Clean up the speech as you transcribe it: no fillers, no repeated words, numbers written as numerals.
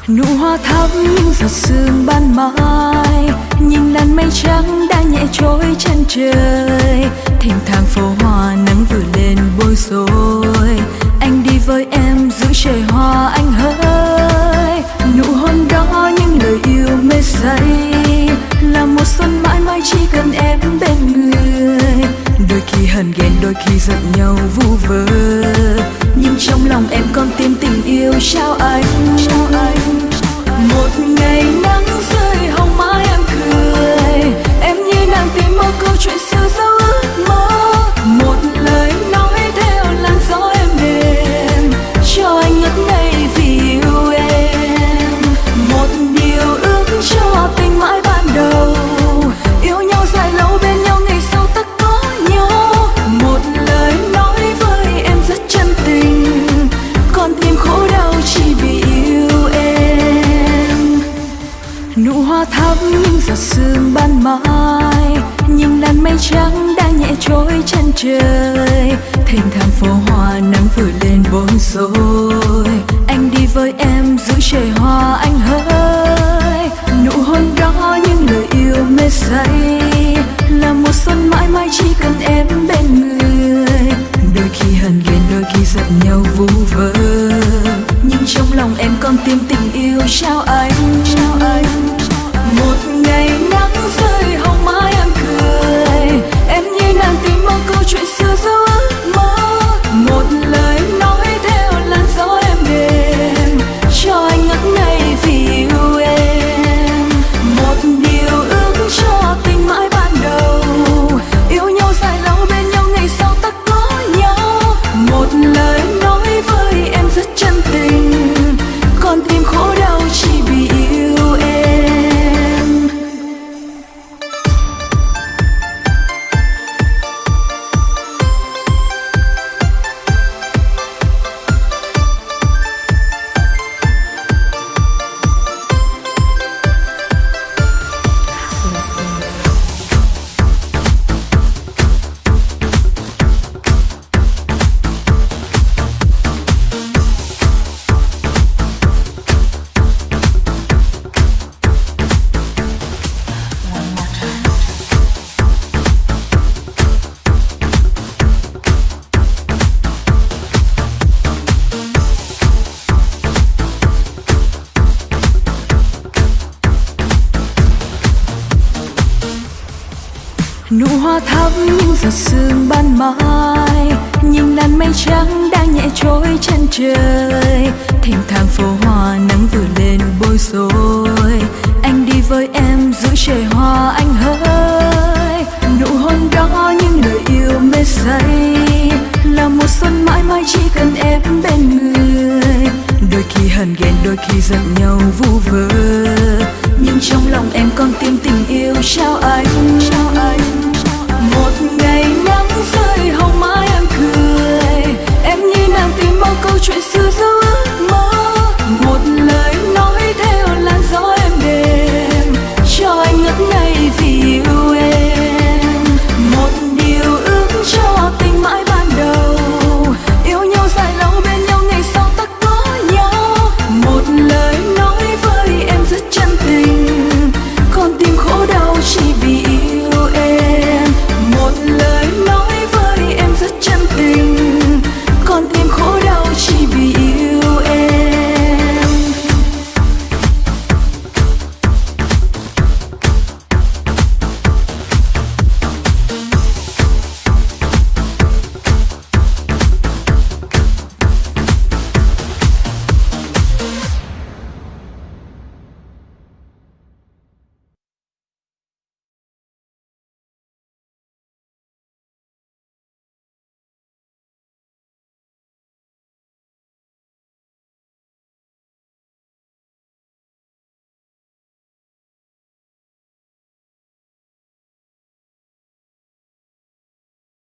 Nụ hoa thắm những giọt sương ban mai, nhìn làn mây trắng đã nhẹ trôi chân trời. Thênh thang phố hoa nắng vừa lên bối rối, anh đi với em giữ trời hoa anh hỡi. Nụ hôn đó những lời yêu mê say, là một xuân mãi mãi chỉ cần em bên người. Đôi khi hờn ghen đôi khi giận nhau vu vơ, nhưng trong lòng em còn tìm tình yêu trao anh. Một ngày nắng rơi hồng má em cười, em như nàng tìm một câu chuyện siêu dấu ước mơ. Một lời nói theo làn gió êm đềm, cho anh ngất ngây vì yêu em. Một điều ước cho tình mãi ban đầu, yêu nhau dài lâu bên nhau ngày sau tất có nhau. Một lời nói với em rất chân tình, còn tim khổ đau chỉ vì yêu em. Nụ hoa thắm những giọt sương ban mai, nhìn làn mây trắng đã nhẹ trôi chân trời. Thênh thang phố hoa nắng vừa lên bối rối, anh đi với em giữ trời hoa anh hỡi. Nụ hôn đó những lời yêu mê say, là một xuân mãi mãi chỉ cần em bên người. Đôi khi hờn ghen đôi khi giận nhau vu vơ, nhưng trong lòng em còn tìm tình yêu trao anh. Một ngày nắng rơi hồng má em cười, em như nàng tìm một câu chuyện xưa dấu ước mơ. Một lời nói theo làn gió êm đềm, cho anh ngất ngây vì yêu em. Một điều ước cho tình mãi ban đầu, yêu nhau dài lâu bên nhau ngày sau tất có nhau. Một lời nói với em rất chân tình, còn tim khổ đau chỉ vì yêu em. Nụ hoa thắm những giọt sương ban mai, nhìn làn mây trắng đã nhẹ trôi chân trời. Thênh thang phố hoa nắng vừa lên bối rối, anh đi với em giữ trời hoa anh hỡi. Nụ hôn đó những lời yêu mê say, là một xuân mãi mãi chỉ cần em bên người. Đôi khi hờn ghen đôi khi giận nhau vu vơ,